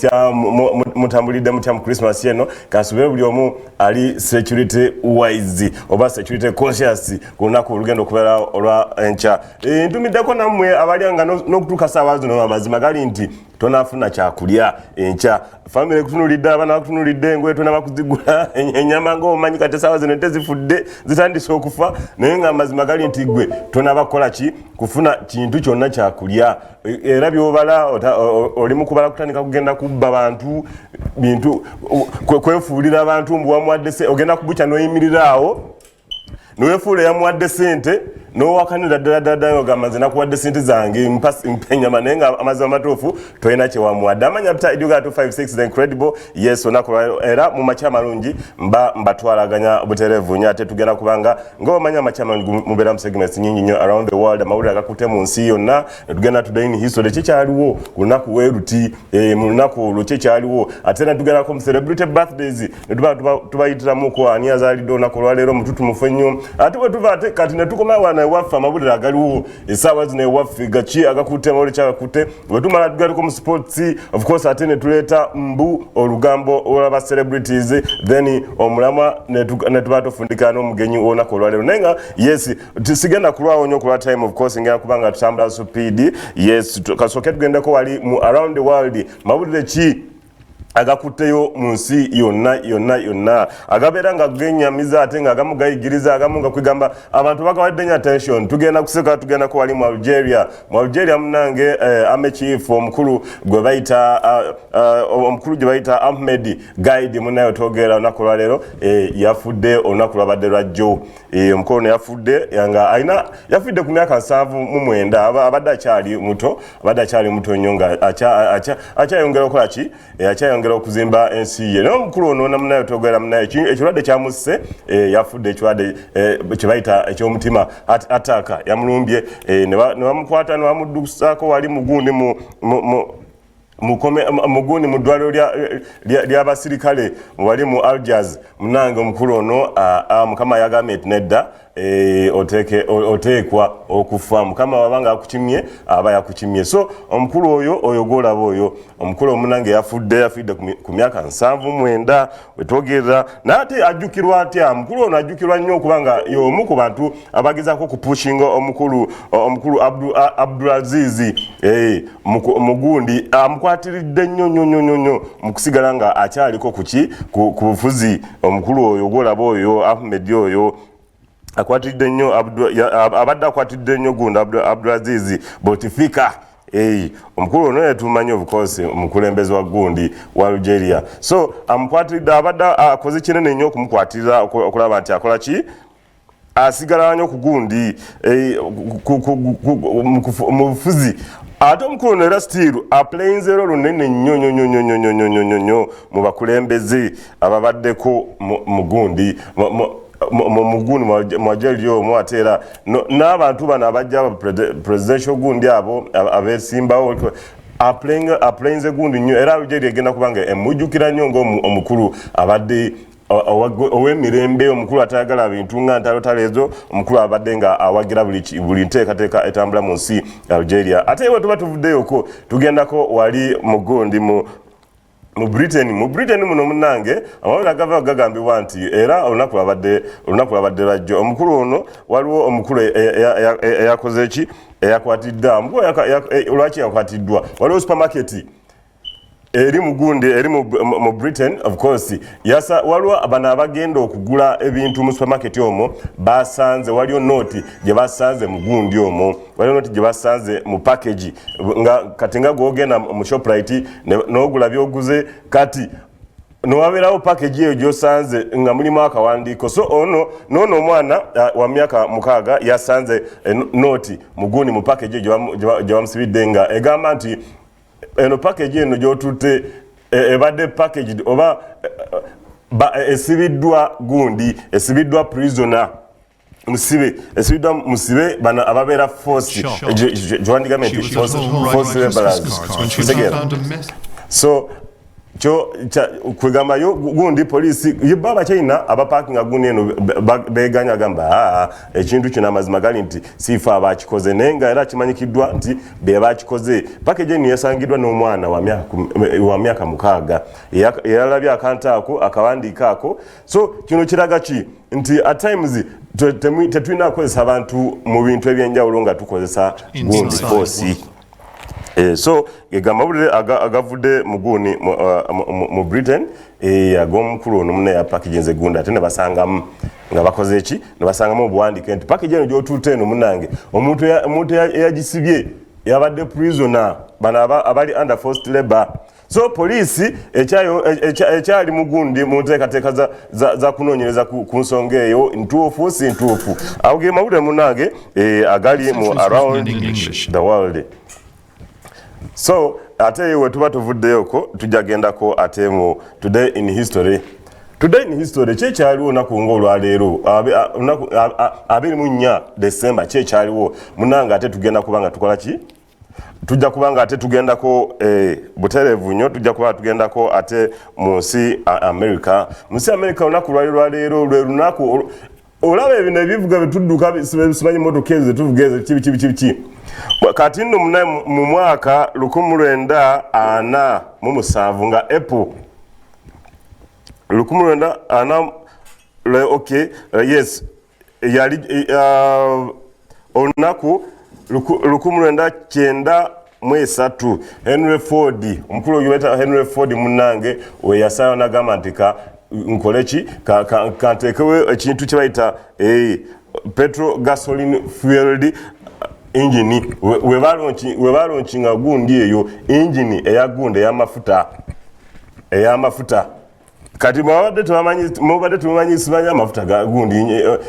kya mutambulidde mutya mu Christmas yeno kasubire buli omu ali security wise oba security conscious kunaku olugendo kubeera olwa encha ntumiddeko nammwe abalyanga n'okutuuka saawa zino amazima gali nti tonafuna kyakulya encha family kutunulidde abaana kutunulidde engoye tonaba kuzigula ennyama ng'omanyi kati saawa zino tezifudde zitandise okufa naye nga amazima gali nti gwe tonaba kukola ki kufuna kintu kyonna kyakulya era byobala oli mu kubala kutandika kugenda kubba bantu bintu kwefuulira abantu mbuwamuwadde ogenda kubukya n'oyimiriraawo niwefuula yamuwadde sente n'owakanira ddala ogamba nze nakuwadde sente zange mpenyama naye nga amazima matuufu tolina kyewamuwadde amanya pita iduga 256 the incredible yes olunaku era mu makya malungi mbatwalaganya butereevu nnyo ate tugenda kubanga ng'omanya amakya malungi mubeera mu segments nyingi nnyo around the world amawulire agakutte mu nsi yonna netugenda today in history kyekyaliwo ku lunaku weeruti mu lunaku olwo kyekyaliwo ate netugendako mu celebrity birthdays netubayitiramuko ani azaalidde olunaku olwaleero mututumufu ennyo ate bwe tuva ate kati netukoma wana ewaffe amawulire agaliwo essaawa zino ewaffe gaki agakutte amawulire kyagakutte bwe tumala tugaliko mu sports of course ate ne tuleeta mbu olugambo olwaba celebrities then omulamwa ne tuba tufundika n'omugenyi olunaku olwaleero naye nga yes sigenda kulwawo nnyo ku lwa time of course ngenda kubanga tutambula speed yes kasooke tugendeko wali mu around the world mawulire ki agakutteyo mu nsi yonna agabeera nga genyamiza ate nga agamu gayigiriza agamu nga kwigamba abantu bagawadde nnyo attention tugenda kuseka tugenda ko wali mu Algeria munange ame chief omukulu gwe bayita Ahmed Guide munayo togera olunaku lwaleero yafudde olunaku lwabadde lwajjo omukulu ne yafudde yafudde ku myaka 79 abadde akyali muto nnyo nga akyayongera okukola ki okuzimba ensi ye n'omukulu ono namunayo togera munayo ekirwadde kyamusse yafudde ekirwadde kyebayita ekyomutima ataka yamulumbye ne bamukwata ne bamuddusaako wali mugundi mugundi mu ddwaliro ly'abasirikale wali mu Algiers munange omukulu ono mukama yagambye nti nedda oteekwa okufa mukama wabanga akukimye aba yakukimye so omukulu oyo gwolaba oyo omukulu omunange yafudde ku myaka 79 wetwogerera naate ajjukirwa atya mukulu ono ajjukirwa nnyo okubanga y'omu ku bantu abagezaako kupushinga omukulu Abdulaziz mugundi amukwatiridde nnyo mu kusigala nga akyaliko ku bufuzi omukulu oyo gwolaba oyo Ahmed oyo akwatidde nnyo abadde akwatidde nnyo gundi Abdulaziz Bouteflika omukulu ono yetumanyi of course omukulembeze wa gundi wa Algeria so amukwatidde abadde akoze kinene nnyo okumukwatira okulaba nti akola ki asigala nnyo ku gundi mu bufuzi ate omukulu ono era still aplayinze role nnene nnyo mu bakulembeze ababaddeko mu gundi muguni mwajeli omu ate era n'abantu bano abajja presidential gundi abo abesimbawo aplayinze gundi nnyo era Algeria egenda kubanga emujjukira nnyo ng'omukulu abadde ow'emirembe omukulu atayagala bintu nga ntalotalo ezo omukulu abadde nga awagira buli nteekateeka etambula mu nsi Algeria ate bwe tuba tuvuddeyoko tugendako wali mugundi mu Britain muno munange amawulire agava gagambibwa nti era olunaku lwabadde lwajjo omukulu ono waliwo omukulu eyakoze eki eyakwatiddwa lwaki yakwatiddwa waliwo supermarket eri mugundi eri mu Britain of course waliwo abana abagenda okugula ebintu mu supermarket omwo basanze waliyo noti gye basanze mugundi omwo waliyo noti gye basanze mu package kati nga gwogenda mu Shoprite n'ogula byoguze kati nowabeerawo package eyo gy'osanze nga mulimu akawandiiko so n'ono omwana wa myaka 6 yasanze noti mugundi mu package eyo gye bamusibidde nga egamba nti eno package eno gyotutte ebadde packaged oba esibiddwa gundi esibiddwa prisoner esibiddwa musibe bana ababeera force jowandigamenti force rebels so kyo kwegamba yo gundi police yibaba China aba parking aguni eno beganya gamba ekintu kina mazima gali nti sifa abakikoze nenga era kimanyikiddwa nti be bakikoze package ni yasangidwa n'omwana wa myaka mukaaga yalabya akantaako akawandikaako so kino kiraga ki nti at times tetulina kukozesa abantu mu bintu ebyenjawulo nga tukozesa gundi force so egamba bulire agavudde muguni mu Britain agomukulu ono munne ya package gunda ate ne basangamu nga bakoze eki ne basangamu obuwandike nti package eno gy'otuute eno munange omuntu eyagisibye yabadde prisoner bano abali under forced labor so police ekyali mugundi mu nteekateeka za kunoonyereza ku nsonga eyo ntuufu si ntuufu awo ge mawulire munange agali mu around the world. So ate yewe tuba tuvuddeyoko tujagendako ate mu today in history kyekyaliwo naku ng'olwaleero abiri mu 4 December kyekyaliwo munanga ate tugenda kubanga tukola ki tujja kubanga ate tugendako buterevu nnyo tujja kuba tugendako ate mu nsi America olunaku lwaleero lwe lunaku olaba ebino ebivuga betudduka simanyi motoka ezo tuvuga ezo kibi kati nno mu mwaka 1947 nga April 1940 okay yes yali olunaku 1993 Henry Ford omukulu oyita Henry Ford munange we yasala nagamba nti nkoleki kantekewe ekintu kyebayita petrol gasoline fueled engine we balonkinga gundi eyo engine eyagunde eyamafuta kati mubadde tumanyi simanya amafuta ga gundi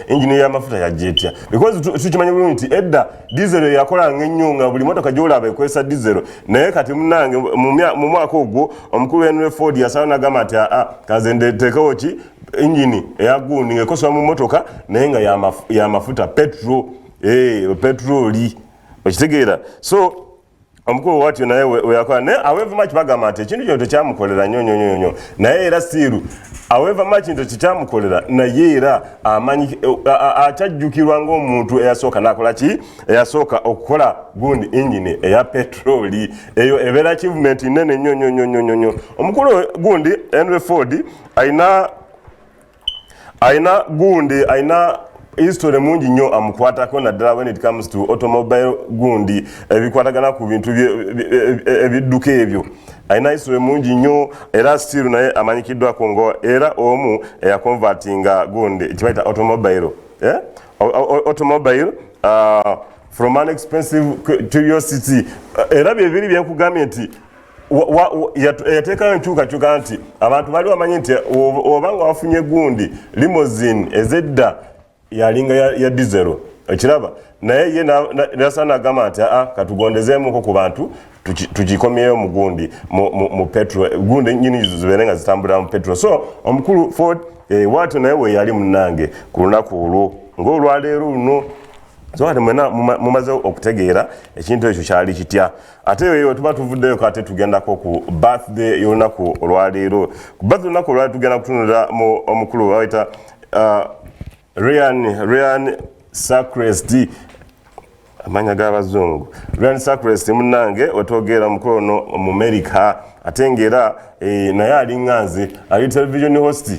engine y'amafuta yajetya because tukimanyi bulungi nti edda diesel yakola ng'ennyo nga buli motoka gy'olaba ekozesa diesel naye kati munange mu mwaka ogwo omukulu Henry Ford yasala nagamba nti kaze ndeteekawo ki engine eyagundi ng'ekosebwa mu motoka naye nga y'amafuta petroli okitegeera so omukulu watyo naye weyakola naye however much bagamba nti ekintu kino tekyamukolera nnyo naye era siiru however much nti tekyamukolera naye era amanyi akyajjukirwa ng'omuntu eyasooka nakola ki eyasooka okukola gundi engine eya petroli eyo ebeera achievement nene nnyo omukulu gundi Henry Ford ayina history mungi nnyo amukwatako naddala when it comes to automobile gundi ebikwatagana ku bintu ebidduka ebyo ayina history mungi nnyo era still naye amanyikiddwako ngo era omu eyaconvertinga gundi kibayita automobile from an expensive curiosity era byebiri byenkugambye nti yateekayo enkyukakyuka nti abantu bali bamanyi nti obanga wafunye gundi limousine ezedda yalinga ya diesel ekiraba naye ye nasana agamba nti katugondezeemuko ku bantu tugikomyeyo mu gundi mu petrol gundi nyini zibeere nga zitambulira mu petrol so omukulu Ford watyo naye we yali munange ku lunaku olwo ng'olwaleero luno so ate mwena mumaze okutegeera ekintu ekyo kyali kitya ate eyo tuba tuvuddeyo kate tugendako ku birthday y'olunaku olwaleero ku birthday olunaku olwaleero tugenda kutunulira mu omukulu wayita Ryan Seacrest amanya g'abazungu Ryan Seacrest munange wetwogera mukulu ono mu America ate ng'era naye ali nganze ali television host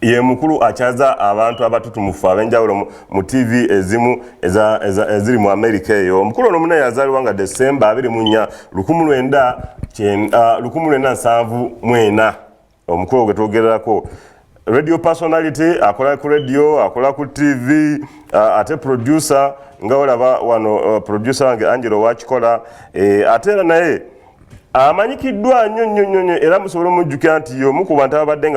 ye mukulu akyaza abantu abatutumufu ab'enjawulo mu TV ezimu eziri mu America eyo omukulu ono munne yazaalibwa nga December 24 1974 omukulu gwe twogererako radio personality akola ku radio akola ku TV ate producer nga olaba wano producer wange Angelo Wachikola ate era naye amanyikiddwa nnyo era musobola omujjukira nti y'omu ku bantu ababadde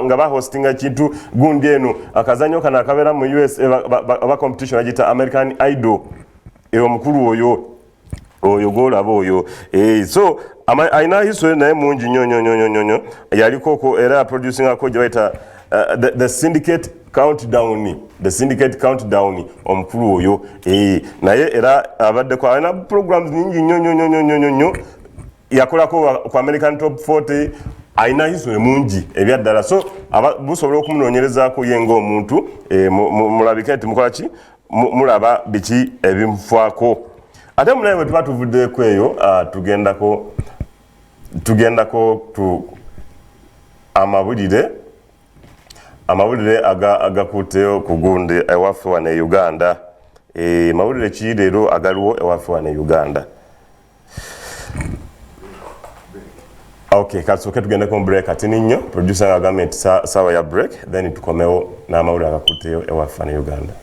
nga bahostinga kintu gundi eno akazanyo kano akabeera mu US aba competition agita American Idol omukulu oyo golaba oyo so ayina history naye mungi nnyo yalikoko era producing ako gye bayita the syndicate countdown omukulu oyo naye era abaddeko alina programs nyingi nnyo yakolako ku American Top 40 aina history mungi ebyaddala so busobola okumunonyerezako yenga omuntu mulabiketi mukola ki mulaba biki ebimufako ate munaye bwe tuba tuvuddeeko eyo tugendako amawulire agakuteyo ku gundi ewaffe wane Uganda mawulire ki leero agaliwo ewaffe wane Uganda. Okay, kasooke tugendeko mu break ati ninyo producer agambye nti sawa ya break then tukomewo n'amawulire agakuteyo ewaffe wane Uganda.